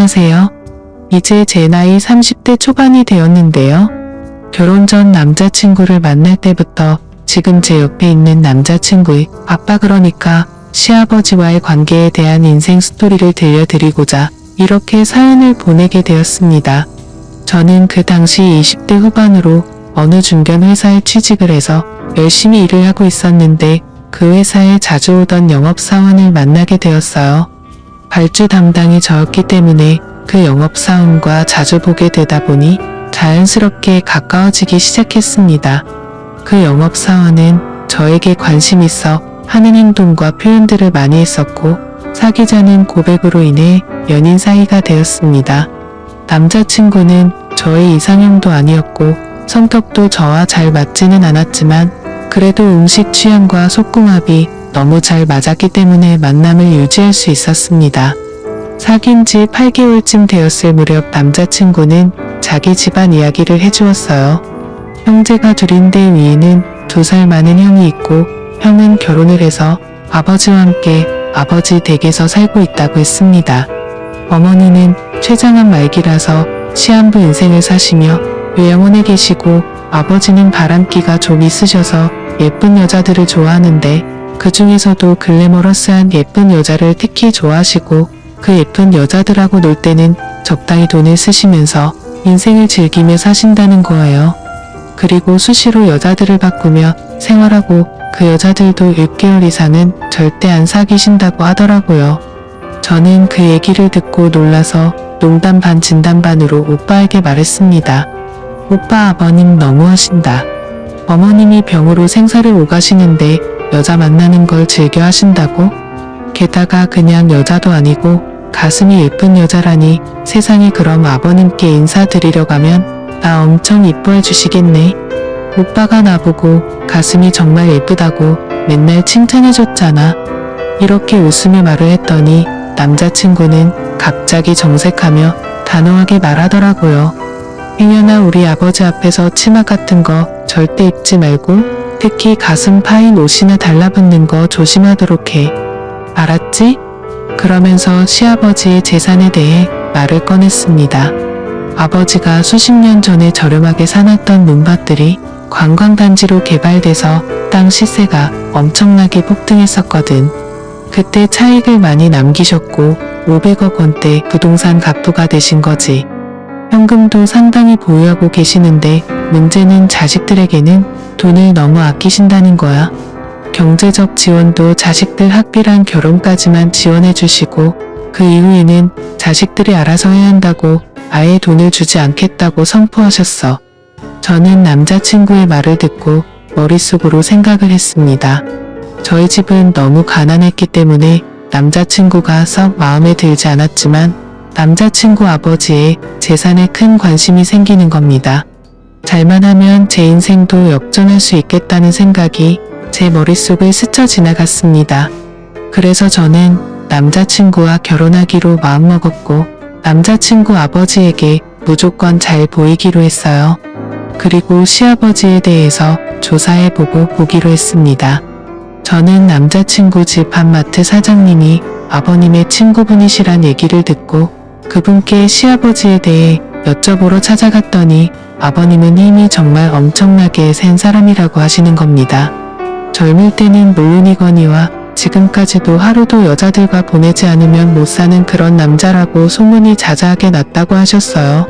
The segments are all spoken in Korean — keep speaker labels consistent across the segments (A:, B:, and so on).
A: 안녕하세요. 이제 제 나이 30대 초반이 되었는데요. 결혼 전 남자친구를 만날 때부터 지금 제 옆에 있는 남자친구의 아빠, 그러니까 시아버지와의 관계에 대한 인생 스토리를 들려드리고자 이렇게 사연을 보내게 되었습니다. 저는 그 당시 20대 후반으로 어느 중견 회사에 취직을 해서 열심히 일을 하고 있었는데 그 회사에 자주 오던 영업사원을 만나게 되었어요. 발주 담당이 저였기 때문에 그 영업사원과 자주 보게 되다 보니 자연스럽게 가까워지기 시작했습니다. 그 영업사원은 저에게 관심 있어 하는 행동과 표현들을 많이 했었고 사귀자는 고백으로 인해 연인 사이가 되었습니다. 남자친구는 저의 이상형도 아니었고 성격도 저와 잘 맞지는 않았지만 그래도 음식 취향과 속궁합이 너무 잘 맞았기 때문에 만남을 유지할 수 있었습니다. 사귄 지 8개월쯤 되었을 무렵 남자친구는 자기 집안 이야기를 해주었어요. 형제가 둘인데 위에는 2살 많은 형이 있고 형은 결혼을 해서 아버지와 함께 아버지 댁에서 살고 있다고 했습니다. 어머니는 췌장암 말기라서 시한부 인생을 사시며 요양원에 계시고 아버지는 바람기가 좀 있으셔서 예쁜 여자들을 좋아하는데 그 중에서도 글래머러스한 예쁜 여자를 특히 좋아하시고 그 예쁜 여자들하고 놀 때는 적당히 돈을 쓰시면서 인생을 즐기며 사신다는 거예요. 그리고 수시로 여자들을 바꾸며 생활하고 그 여자들도 6개월 이상은 절대 안 사귀신다고 하더라고요. 저는 그 얘기를 듣고 놀라서 농담 반 진담 반으로 오빠에게 말했습니다. 오빠, 아버님 너무하신다. 어머님이 병으로 생사를 오가시는데 여자 만나는 걸 즐겨 하신다고? 게다가 그냥 여자도 아니고 가슴이 예쁜 여자라니. 세상에, 그럼 아버님께 인사드리러 가면 나 엄청 이뻐해 주시겠네. 오빠가 나보고 가슴이 정말 예쁘다고 맨날 칭찬해줬잖아. 이렇게 웃으며 말을 했더니 남자친구는 갑자기 정색하며 단호하게 말하더라고요. 행여나 우리 아버지 앞에서 치마 같은 거 절대 입지 말고 특히 가슴 파인 옷이나 달라붙는 거 조심하도록 해. 알았지? 그러면서 시아버지의 재산에 대해 말을 꺼냈습니다. 아버지가 수십 년 전에 저렴하게 사놨던 논밭들이 관광단지로 개발돼서 땅 시세가 엄청나게 폭등했었거든. 그때 차익을 많이 남기셨고 500억 원대 부동산 갑부가 되신 거지. 현금도 상당히 보유하고 계시는데 문제는 자식들에게는 돈을 너무 아끼신다는 거야. 경제적 지원도 자식들 학비랑 결혼까지만 지원해 주시고 그 이후에는 자식들이 알아서 해야 한다고 아예 돈을 주지 않겠다고 선포하셨어. 저는 남자친구의 말을 듣고 머릿속으로 생각을 했습니다. 저희 집은 너무 가난했기 때문에 남자친구가 썩 마음에 들지 않았지만 남자친구 아버지의 재산에 큰 관심이 생기는 겁니다. 잘만 하면 제 인생도 역전할 수 있겠다는 생각이 제 머릿속을 스쳐 지나갔습니다. 그래서 저는 남자친구와 결혼하기로 마음먹었고 남자친구 아버지에게 무조건 잘 보이기로 했어요. 그리고 시아버지에 대해서 조사해보고 보기로 했습니다. 저는 남자친구 집 한마트 사장님이 아버님의 친구분이시란 얘기를 듣고 그분께 시아버지에 대해 여쭤보러 찾아갔더니 아버님은 힘이 정말 엄청나게 센 사람이라고 하시는 겁니다. 젊을 때는 물론이거니와 지금까지도 하루도 여자들과 보내지 않으면 못 사는 그런 남자라고 소문이 자자하게 났다고 하셨어요.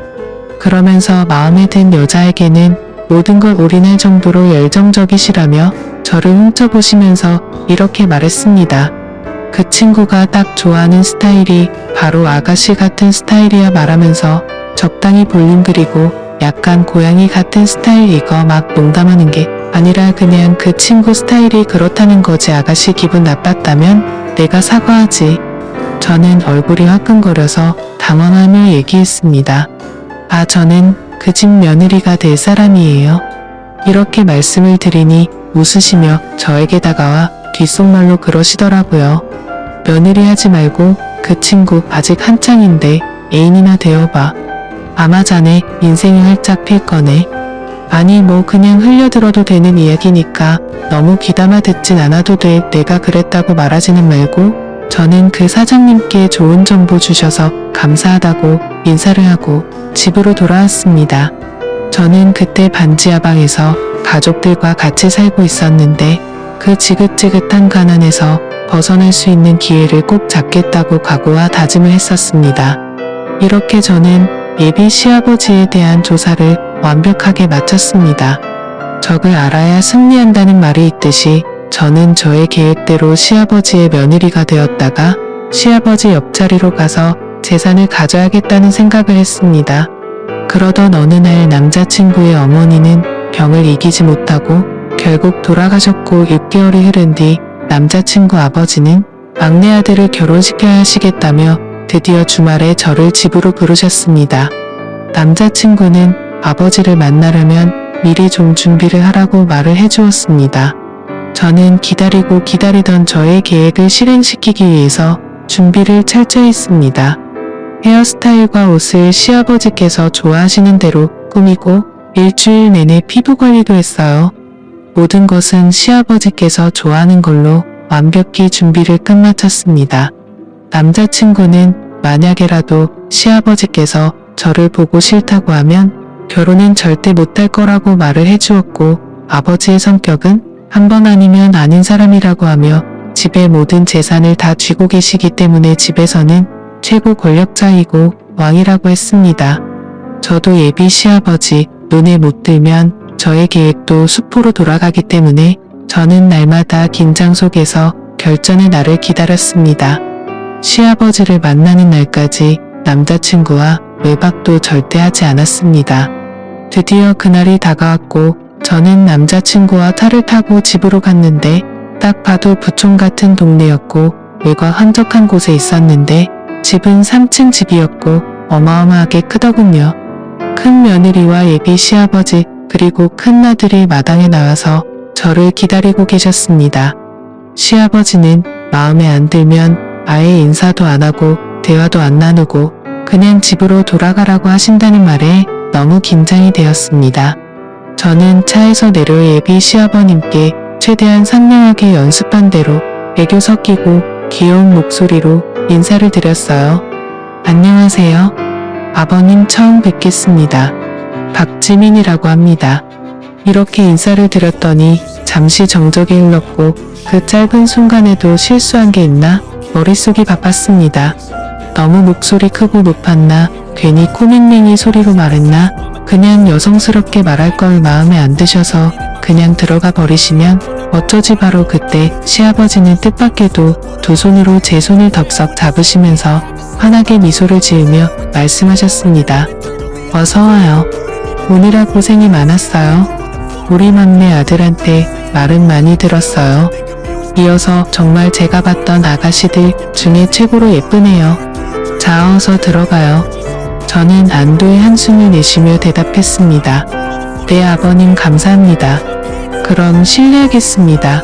A: 그러면서 마음에 든 여자에게는 모든 걸 올인할 정도로 열정적이시라며 저를 훔쳐보시면서 이렇게 말했습니다. 그 친구가 딱 좋아하는 스타일이 바로 아가씨 같은 스타일이야 말하면서 적당히 볼륨 그리고 약간 고양이 같은 스타일. 이거 막 농담하는 게 아니라 그냥 그 친구 스타일이 그렇다는 거지. 아가씨 기분 나빴다면 내가 사과하지. 저는 얼굴이 화끈거려서 당황하며 얘기했습니다. 아, 저는 그 집 며느리가 될 사람이에요. 이렇게 말씀을 드리니 웃으시며 저에게 다가와 귓속말로 그러시더라고요. 며느리 하지 말고 그 친구 아직 한창인데 애인이나 되어봐. 아마 자네 인생이 활짝 필 거네. 아니 뭐 그냥 흘려들어도 되는 이야기니까 너무 귀담아 듣진 않아도 돼. 내가 그랬다고 말하지는 말고 저는 그 사장님께 좋은 정보 주셔서 감사하다고 인사를 하고 집으로 돌아왔습니다. 저는 그때 반지하방에서 가족들과 같이 살고 있었는데 그 지긋지긋한 가난에서 벗어날 수 있는 기회를 꼭 잡겠다고 각오와 다짐을 했었습니다. 이렇게 저는 예비 시아버지에 대한 조사를 완벽하게 마쳤습니다. 적을 알아야 승리한다는 말이 있듯이 저는 저의 계획대로 시아버지의 며느리가 되었다가 시아버지 옆자리로 가서 재산을 가져야겠다는 생각을 했습니다. 그러던 어느 날 남자친구의 어머니는 병을 이기지 못하고 결국 돌아가셨고 6개월이 흐른 뒤 남자친구 아버지는 막내 아들을 결혼시켜야 하시겠다며 드디어 주말에 저를 집으로 부르셨습니다. 남자친구는 아버지를 만나려면 미리 좀 준비를 하라고 말을 해주었습니다. 저는 기다리고 기다리던 저의 계획을 실행시키기 위해서 준비를 철저히 했습니다. 헤어스타일과 옷을 시아버지께서 좋아하시는 대로 꾸미고 일주일 내내 피부 관리도 했어요. 모든 것은 시아버지께서 좋아하는 걸로 완벽히 준비를 끝마쳤습니다. 남자친구는 만약에라도 시아버지께서 저를 보고 싫다고 하면 결혼은 절대 못할 거라고 말을 해주었고 아버지의 성격은 한 번 아니면 아닌 사람이라고 하며 집의 모든 재산을 다 쥐고 계시기 때문에 집에서는 최고 권력자이고 왕이라고 했습니다. 저도 예비 시아버지 눈에 못 들면 저의 계획도 수포로 돌아가기 때문에 저는 날마다 긴장 속에서 결전의 날을 기다렸습니다. 시아버지를 만나는 날까지 남자친구와 외박도 절대 하지 않았습니다. 드디어 그날이 다가왔고 저는 남자친구와 차를 타고 집으로 갔는데 딱 봐도 부촌 같은 동네였고 외곽 한적한 곳에 있었는데 집은 3층 집이었고 어마어마하게 크더군요. 큰 며느리와 예비 시아버지 그리고 큰아들이 마당에 나와서 저를 기다리고 계셨습니다. 시아버지는 마음에 안 들면 아예 인사도 안 하고 대화도 안 나누고 그냥 집으로 돌아가라고 하신다는 말에 너무 긴장이 되었습니다. 저는 차에서 내려 예비 시아버님께 최대한 상냥하게 연습한 대로 애교 섞이고 귀여운 목소리로 인사를 드렸어요. 안녕하세요. 아버님 처음 뵙겠습니다. 박지민이라고 합니다. 이렇게 인사를 드렸더니 잠시 정적이 흘렀고 그 짧은 순간에도 실수한 게 있나 머릿속이 바빴습니다. 너무 목소리 크고 높았나 괜히 코맹맹이 소리로 말했나 그냥 여성스럽게 말할 걸 마음에 안 드셔서 그냥 들어가 버리시면 어쩌지. 바로 그때 시아버지는 뜻밖에도 두 손으로 제 손을 덥석 잡으시면서 환하게 미소를 지으며 말씀하셨습니다. 어서 와요. 오느라 고생이 많았어요. 우리 막내 아들한테 말은 많이 들었어요. 이어서 정말 제가 봤던 아가씨들 중에 최고로 예쁘네요. 자, 어서 들어가요. 저는 안도의 한숨을 내쉬며 대답했습니다. 네, 아버님 감사합니다. 그럼 실례하겠습니다.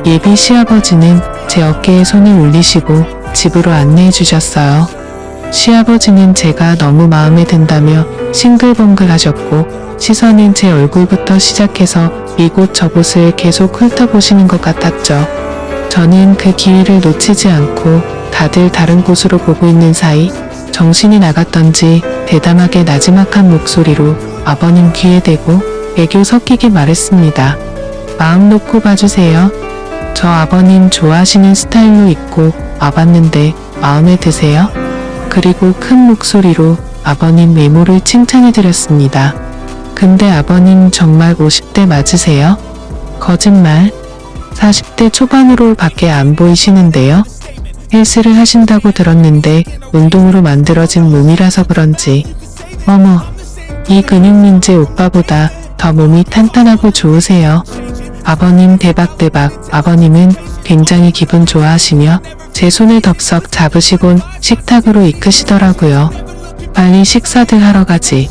A: 예비 시아버지는 제 어깨에 손을 올리시고 집으로 안내해 주셨어요. 시아버지는 제가 너무 마음에 든다며 싱글벙글 하셨고 시선은 제 얼굴부터 시작해서 이곳 저곳을 계속 훑어보시는 것 같았죠. 저는 그 기회를 놓치지 않고 다들 다른 곳으로 보고 있는 사이 정신이 나갔던지 대담하게 나지막한 목소리로 아버님 귀에 대고 애교 섞이게 말했습니다. 마음 놓고 봐주세요. 저 아버님 좋아하시는 스타일로 입고 와봤는데 마음에 드세요? 그리고 큰 목소리로 아버님 외모를 칭찬해드렸습니다. 근데 아버님 정말 50대 맞으세요? 거짓말. 40대 초반으로 밖에 안 보이시는데요? 헬스를 하신다고 들었는데 운동으로 만들어진 몸이라서 그런지. 어머, 이 근육민재 오빠보다 더 몸이 탄탄하고 좋으세요. 아버님 대박. 아버님은 굉장히 기분 좋아하시며 제 손을 덥석 잡으시곤 식탁으로 이끄시더라고요. 빨리 식사들 하러 가지.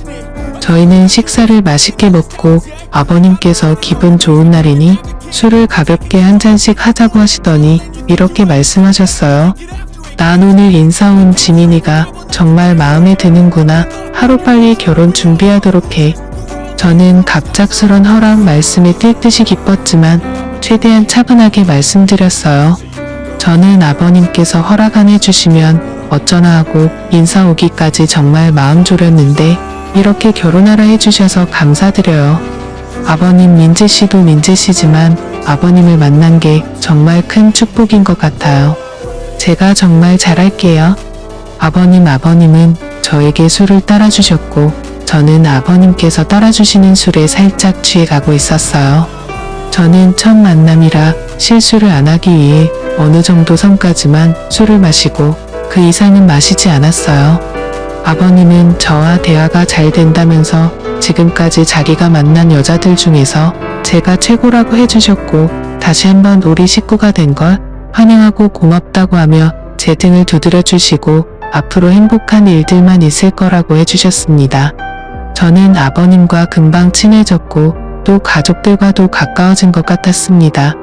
A: 저희는 식사를 맛있게 먹고 아버님께서 기분 좋은 날이니 술을 가볍게 한 잔씩 하자고 하시더니 이렇게 말씀하셨어요. 난 오늘 인사 온 지민이가 정말 마음에 드는구나. 하루빨리 결혼 준비하도록 해. 저는 갑작스런 허락 말씀에 뛸 듯이 기뻤지만 최대한 차분하게 말씀드렸어요. 저는 아버님께서 허락 안 해주시면 어쩌나 하고 인사 오기까지 정말 마음 졸였는데 이렇게 결혼하라 해주셔서 감사드려요. 아버님 민재씨도 민재씨지만 아버님을 만난 게 정말 큰 축복인 것 같아요. 제가 정말 잘할게요. 아버님은 저에게 술을 따라주셨고 저는 아버님께서 따라주시는 술에 살짝 취해가고 있었어요. 저는 첫 만남이라 실수를 안 하기 위해 어느 정도 선까지만 술을 마시고 그 이상은 마시지 않았어요. 아버님은 저와 대화가 잘 된다면서 지금까지 자기가 만난 여자들 중에서 제가 최고라고 해주셨고 다시 한번 우리 식구가 된 걸 환영하고 고맙다고 하며 제 등을 두드려 주시고 앞으로 행복한 일들만 있을 거라고 해주셨습니다. 저는 아버님과 금방 친해졌고 또 가족들과도 가까워진 것 같았습니다.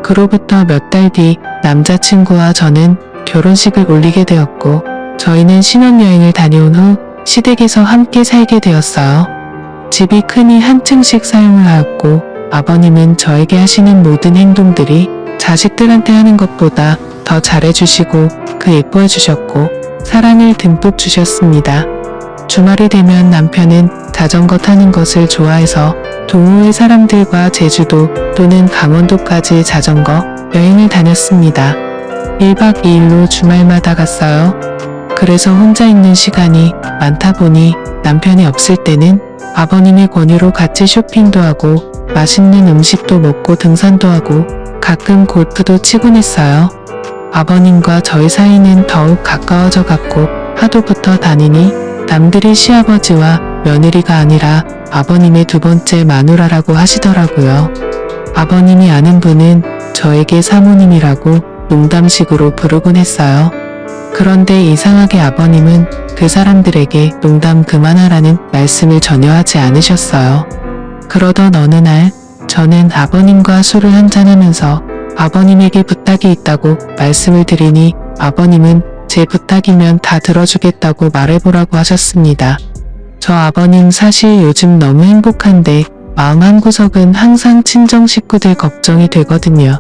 A: 그로부터 몇 달 뒤 남자친구와 저는 결혼식을 올리게 되었고 저희는 신혼여행을 다녀온 후 시댁에서 함께 살게 되었어요. 집이 크니 한 층씩 사용을 하였고 아버님은 저에게 하시는 모든 행동들이 자식들한테 하는 것보다 더 잘해주시고 그 예뻐해 주셨고 사랑을 듬뿍 주셨습니다. 주말이 되면 남편은 자전거 타는 것을 좋아해서 동호회 사람들과 제주도 또는 강원도까지 자전거 여행을 다녔습니다. 1박 2일로 주말마다 갔어요. 그래서 혼자 있는 시간이 많다 보니 남편이 없을 때는 아버님의 권유로 같이 쇼핑도 하고 맛있는 음식도 먹고 등산도 하고 가끔 골프도 치곤 했어요. 아버님과 저희 사이는 더욱 가까워져 갔고 하도 붙어 다니니 남들이 시아버지와 며느리가 아니라 아버님의 두 번째 마누라라고 하시더라고요. 아버님이 아는 분은 저에게 사모님이라고 농담식으로 부르곤 했어요. 그런데 이상하게 아버님은 그 사람들에게 농담 그만하라는 말씀을 전혀 하지 않으셨어요. 그러던 어느 날 저는 아버님과 술을 한잔하면서 아버님에게 부탁이 있다고 말씀을 드리니 아버님은 제 부탁이면 다 들어주겠다고 말해보라고 하셨습니다. 저 아버님 사실 요즘 너무 행복한데 마음 한구석은 항상 친정 식구들 걱정이 되거든요.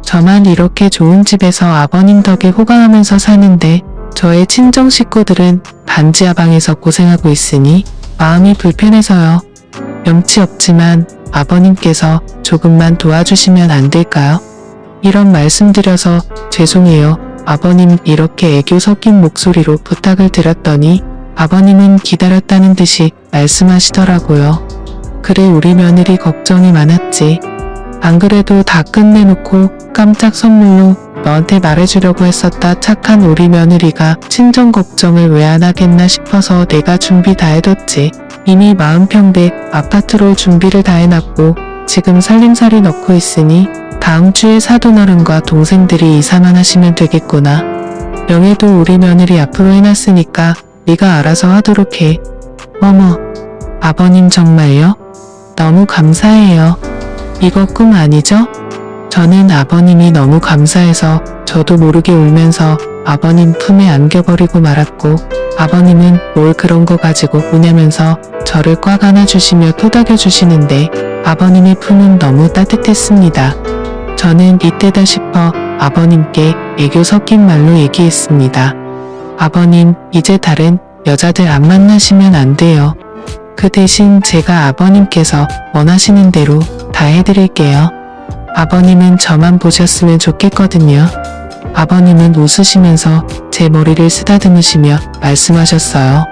A: 저만 이렇게 좋은 집에서 아버님 덕에 호강하면서 사는데 저의 친정 식구들은 반지하방에서 고생하고 있으니 마음이 불편해서요. 염치 없지만 아버님께서 조금만 도와주시면 안 될까요? 이런 말씀드려서 죄송해요. 아버님 이렇게 애교 섞인 목소리로 부탁을 드렸더니 아버님은 기다렸다는 듯이 말씀하시더라고요. 그래 우리 며느리 걱정이 많았지. 안 그래도 다 끝내놓고 깜짝 선물로 너한테 말해주려고 했었다. 착한 우리 며느리가 친정 걱정을 왜 안 하겠나 싶어서 내가 준비 다 해뒀지. 이미 마음 평대 아파트로 준비를 다 해놨고 지금 살림살이 넣고 있으니 다음 주에 사돈어른과 동생들이 이사만 하시면 되겠구나. 명예도 우리 며느리 앞으로 해놨으니까 네가 알아서 하도록 해. 어머, 아버님 정말요? 너무 감사해요. 이거 꿈 아니죠? 저는 아버님이 너무 감사해서 저도 모르게 울면서 아버님 품에 안겨버리고 말았고 아버님은 뭘 그런 거 가지고 우냐면서 저를 꽉 안아주시며 토닥여 주시는데 아버님의 품은 너무 따뜻했습니다. 저는 이때다 싶어 아버님께 애교 섞인 말로 얘기했습니다. 아버님, 이제 다른 여자들 안 만나시면 안 돼요. 그 대신 제가 아버님께서 원하시는 대로 다 해드릴게요. 아버님은 저만 보셨으면 좋겠거든요. 아버님은 웃으시면서 제 머리를 쓰다듬으시며 말씀하셨어요.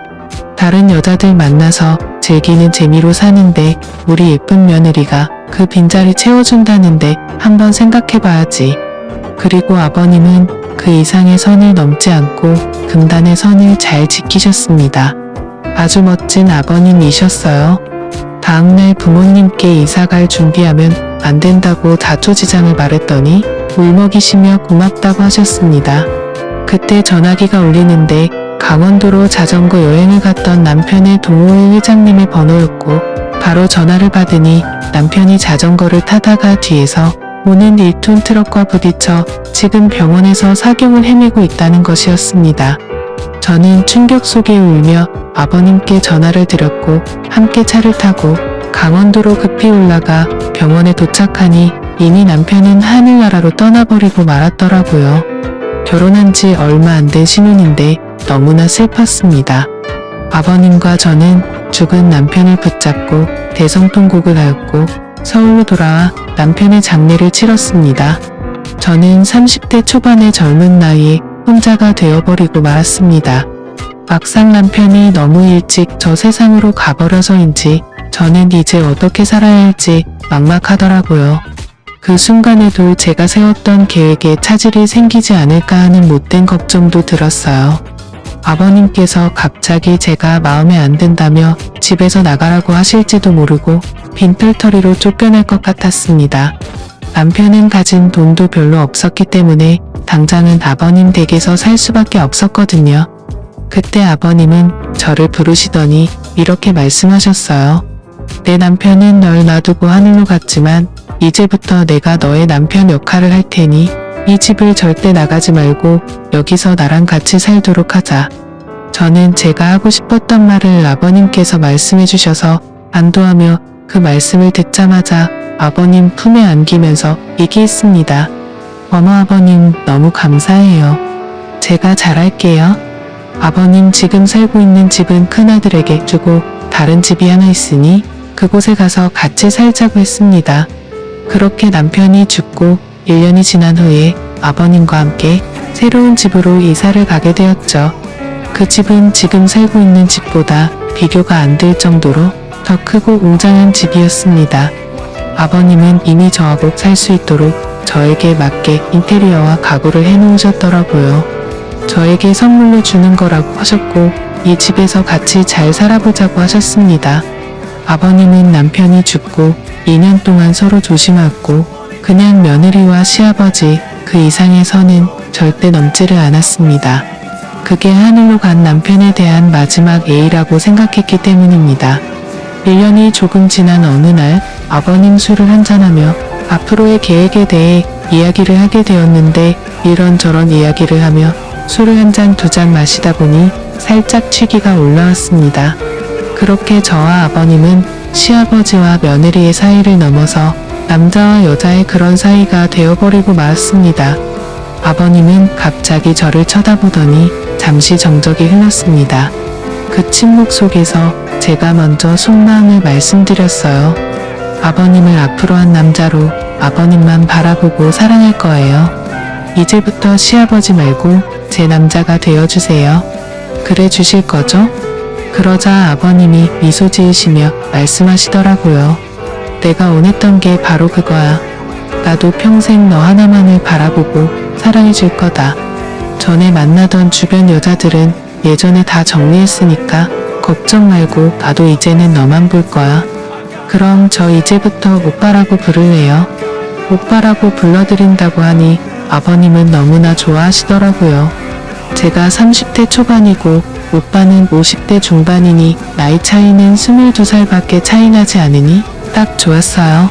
A: 다른 여자들 만나서 즐기는 재미로 사는데 우리 예쁜 며느리가 그 빈자리 채워준다는데 한번 생각해봐야지. 그리고 아버님은 그 이상의 선을 넘지 않고 금단의 선을 잘 지키셨습니다. 아주 멋진 아버님이셨어요. 다음날 부모님께 이사갈 준비하면 안 된다고 다투지장을 말했더니 울먹이시며 고맙다고 하셨습니다. 그때 전화기가 울리는데 강원도로 자전거 여행을 갔던 남편의 동호회 회장님의 번호였고 바로 전화를 받으니 남편이 자전거를 타다가 뒤에서 오는 1톤 트럭과 부딪혀 지금 병원에서 사경을 헤매고 있다는 것이었습니다. 저는 충격 속에 울며 아버님께 전화를 드렸고 함께 차를 타고 강원도로 급히 올라가 병원에 도착하니 이미 남편은 하늘나라로 떠나버리고 말았더라고요. 결혼한 지 얼마 안 된 신혼인데 너무나 슬펐습니다. 아버님과 저는 죽은 남편을 붙잡고 대성통곡을 하였고 서울로 돌아와 남편의 장례를 치렀습니다. 저는 30대 초반의 젊은 나이에 혼자가 되어버리고 말았습니다. 막상 남편이 너무 일찍 저 세상으로 가버려서인지 저는 이제 어떻게 살아야 할지 막막하더라고요. 그 순간에도 제가 세웠던 계획에 차질이 생기지 않을까 하는 못된 걱정도 들었어요. 아버님께서 갑자기 제가 마음에 안 든다며 집에서 나가라고 하실지도 모르고 빈털터리로 쫓겨날 것 같았습니다. 남편은 가진 돈도 별로 없었기 때문에 당장은 아버님 댁에서 살 수밖에 없었거든요. 그때 아버님은 저를 부르시더니 이렇게 말씀하셨어요. 내 남편은 널 놔두고 하늘로 갔지만 이제부터 내가 너의 남편 역할을 할 테니 이 집을 절대 나가지 말고 여기서 나랑 같이 살도록 하자. 저는 제가 하고 싶었던 말을 아버님께서 말씀해 주셔서 안도하며 그 말씀을 듣자마자 아버님 품에 안기면서 얘기했습니다. 어머 아버님 너무 감사해요. 제가 잘할게요. 아버님 지금 살고 있는 집은 큰아들에게 주고 다른 집이 하나 있으니 그곳에 가서 같이 살자고 했습니다. 그렇게 남편이 죽고 1년이 지난 후에 아버님과 함께 새로운 집으로 이사를 가게 되었죠. 그 집은 지금 살고 있는 집보다 비교가 안 될 정도로 더 크고 웅장한 집이었습니다. 아버님은 이미 저하고 살 수 있도록 저에게 맞게 인테리어와 가구를 해놓으셨더라고요. 저에게 선물로 주는 거라고 하셨고 이 집에서 같이 잘 살아보자고 하셨습니다. 아버님은 남편이 죽고 2년 동안 서로 조심하고 그냥 며느리와 시아버지 그 이상의 선은 절대 넘지를 않았습니다. 그게 하늘로 간 남편에 대한 마지막 예의라고 생각했기 때문입니다. 1년이 조금 지난 어느 날 아버님 술을 한잔하며 앞으로의 계획에 대해 이야기를 하게 되었는데 이런저런 이야기를 하며 술을 한 잔 두 잔 마시다 보니 살짝 취기가 올라왔습니다. 그렇게 저와 아버님은 시아버지와 며느리의 사이를 넘어서 남자와 여자의 그런 사이가 되어버리고 말았습니다. 아버님은 갑자기 저를 쳐다보더니 잠시 정적이 흘렀습니다. 그 침묵 속에서 제가 먼저 속마음을 말씀드렸어요. 아버님을 앞으로 한 남자로 아버님만 바라보고 사랑할 거예요. 이제부터 시아버지 말고 제 남자가 되어주세요. 그래 주실 거죠? 그러자 아버님이 미소 지으시며 말씀하시더라고요. 내가 원했던 게 바로 그거야. 나도 평생 너 하나만을 바라보고 사랑해 줄 거다. 전에 만나던 주변 여자들은 예전에 다 정리했으니까 걱정 말고 나도 이제는 너만 볼 거야. 그럼 저 이제부터 오빠라고 부를래요. 오빠라고 불러드린다고 하니 아버님은 너무나 좋아하시더라고요. 제가 30대 초반이고 오빠는 50대 중반이니 나이 차이는 22살밖에 차이 나지 않으니 딱 좋았어요.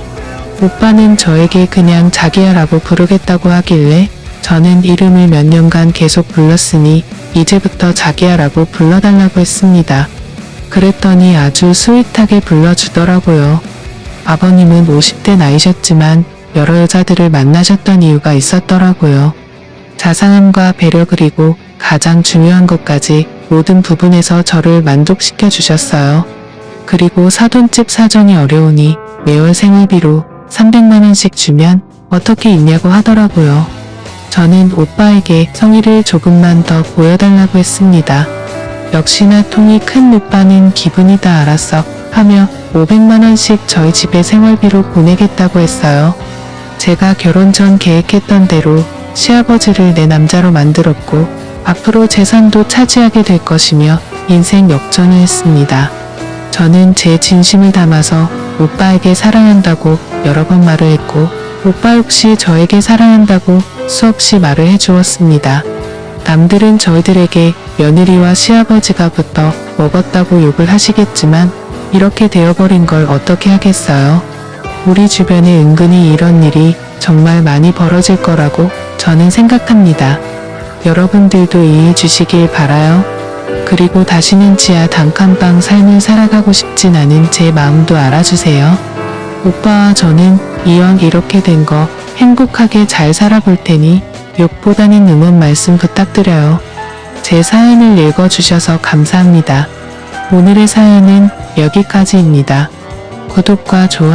A: 오빠는 저에게 그냥 자기야라고 부르겠다고 하길래 저는 이름을 몇 년간 계속 불렀으니 이제부터 자기야라고 불러달라고 했습니다. 그랬더니 아주 스윗하게 불러주더라고요. 아버님은 50대 나이셨지만 여러 여자들을 만나셨던 이유가 있었더라고요. 자상함과 배려 그리고 가장 중요한 것까지 모든 부분에서 저를 만족시켜 주셨어요. 그리고 사돈집 사정이 어려우니 매월 생활비로 300만원씩 주면 어떻게 있냐고 하더라고요. 저는 오빠에게 성의를 조금만 더 보여달라고 했습니다. 역시나 통이 큰 오빠는 기분이 다 알았어 하며 500만원씩 저희 집에 생활비로 보내겠다고 했어요. 제가 결혼 전 계획했던 대로 시아버지를 내 남자로 만들었고 앞으로 재산도 차지하게 될 것이며 인생 역전을 했습니다. 저는 제 진심을 담아서 오빠에게 사랑한다고 여러 번 말을 했고 오빠 역시 저에게 사랑한다고 수없이 말을 해주었습니다. 남들은 저희들에게 며느리와 시아버지가 붙어 먹었다고 욕을 하시겠지만 이렇게 되어버린 걸 어떻게 하겠어요. 우리 주변에 은근히 이런 일이 정말 많이 벌어질 거라고 저는 생각합니다. 여러분들도 이해해 주시길 바라요. 그리고 다시는 지하 단칸방 삶을 살아가고 싶진 않은 제 마음도 알아주세요. 오빠와 저는 이왕 이렇게 된 거 행복하게 잘 살아볼 테니 욕보다는 응원 말씀 부탁드려요. 제 사연을 읽어주셔서 감사합니다. 오늘의 사연은 여기까지입니다. 구독과 좋아요